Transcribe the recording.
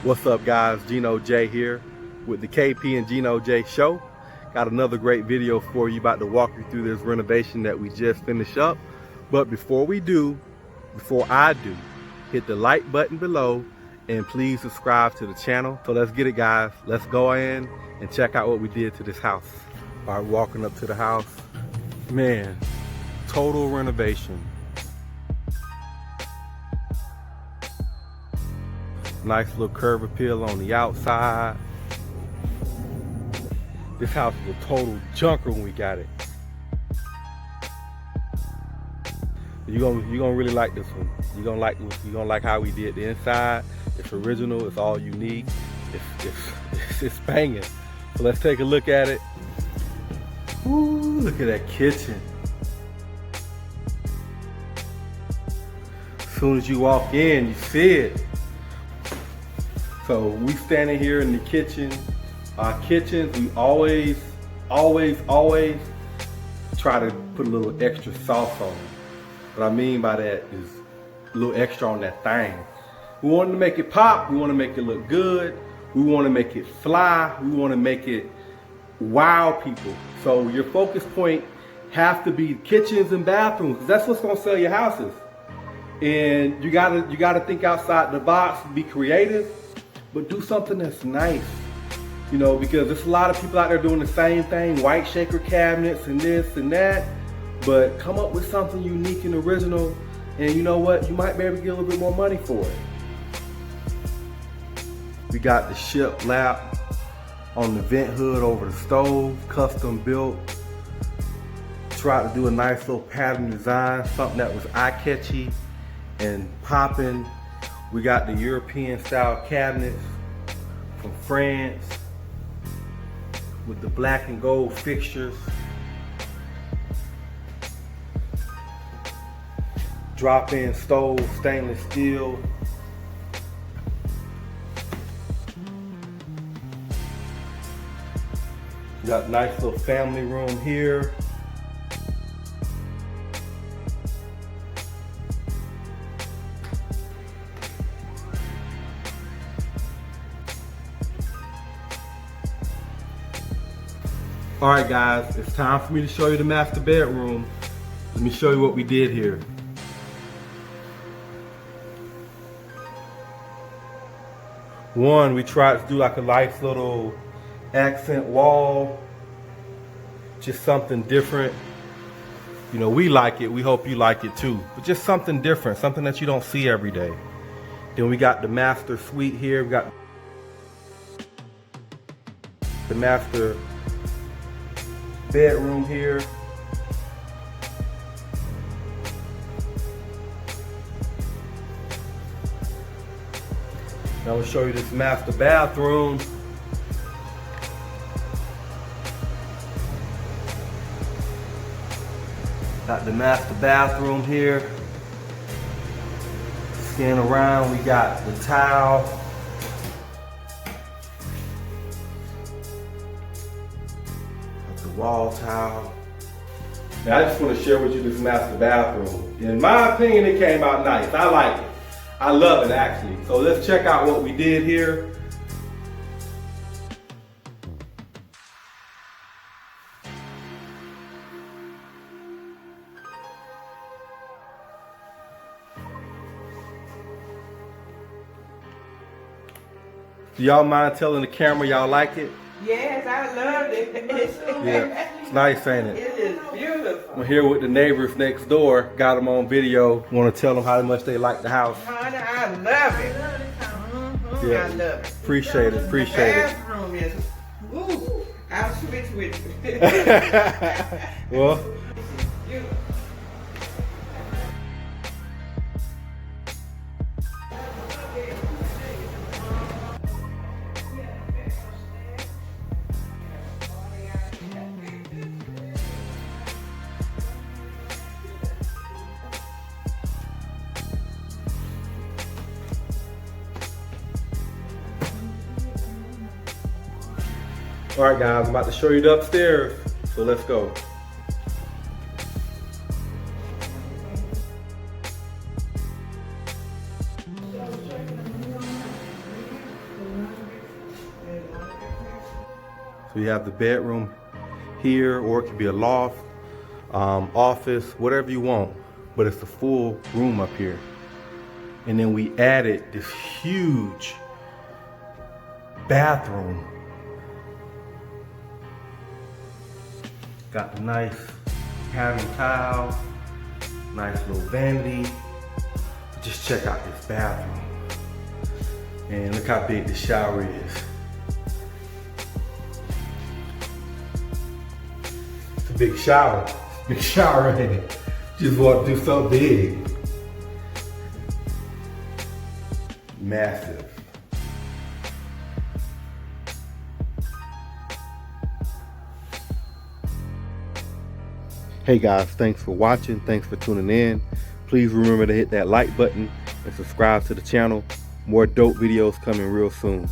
What's up, guys? Geno J here with the KP and Geno J show. Got another great video for you, about to walk you through this renovation that we just finished up. But before I do, hit the like button below and please subscribe to the channel. So let's get it, guys. Let's go in and check out what we did to this house. All right, walking up to the house. Man, total renovation. Nice little curb appeal on the outside. This house was a total junker when we got it. You're gonna really like this one. You're gonna like how we did the inside. It's original. It's all unique. It's banging. So let's take a look at it. Ooh, look at that kitchen. As soon as you walk in, you see it. So we standing here in the kitchen. Our kitchens, we always try to put a little extra sauce on it. What I mean by that is a little extra on that thing. We want to make it pop. We want to make it look good. We want to make it fly. We want to make it wow people. So your focus point have to be kitchens and bathrooms, because that's what's gonna sell your houses. And you gotta think outside the box, be creative, but do something that's nice. You know, because there's a lot of people out there doing the same thing, white shaker cabinets and this and that, but come up with something unique and original, and you know what, you might be able to get a little bit more money for it. We got the ship lap on the vent hood over the stove, custom built. Tried to do a nice little pattern design, something that was eye-catchy and popping. We got the European style cabinets from France with the black and gold fixtures. Drop-in stove, stainless steel. Got a nice little family room here. All right, guys, it's time for me to show you the master bedroom. Let me show you what we did here. One, we tried to do like a nice little accent wall, just something different. You know, we like it, we hope you like it too, but just something different, something that you don't see every day. Then we got the master suite here. We got the master bedroom here. Now I'm gonna show you this master bathroom. Got the master bathroom here. Scan around, we got the tile. Got the wall tile. Now I just want to share with you this master bathroom. In my opinion, it came out nice. I like it. I love it actually. So let's check out what we did here. Do y'all mind telling the camera y'all like it? Yes, I loved it. Yeah, it's nice, ain't it? It is beautiful. I'm here with the neighbors next door. Got them on video. Want to tell them how much they like the house. Honey, I love it. Yeah. I love it. Appreciate it. Appreciate it. Bathroom is, ooh, I'll switch with you. Well. Beautiful. All right, guys, I'm about to show you the upstairs, so let's go. So you have the bedroom here, or it could be a loft, office, whatever you want. But it's a full room up here. And then we added this huge bathroom. Got the nice pattern tile, nice little vanity. Just check out this bathroom. And look how big the shower is. It's a big shower. Big shower in it. Just want to do so big. Massive. Hey guys, thanks for watching. Thanks for tuning in. Please remember to hit that like button and subscribe to the channel. More dope videos coming real soon.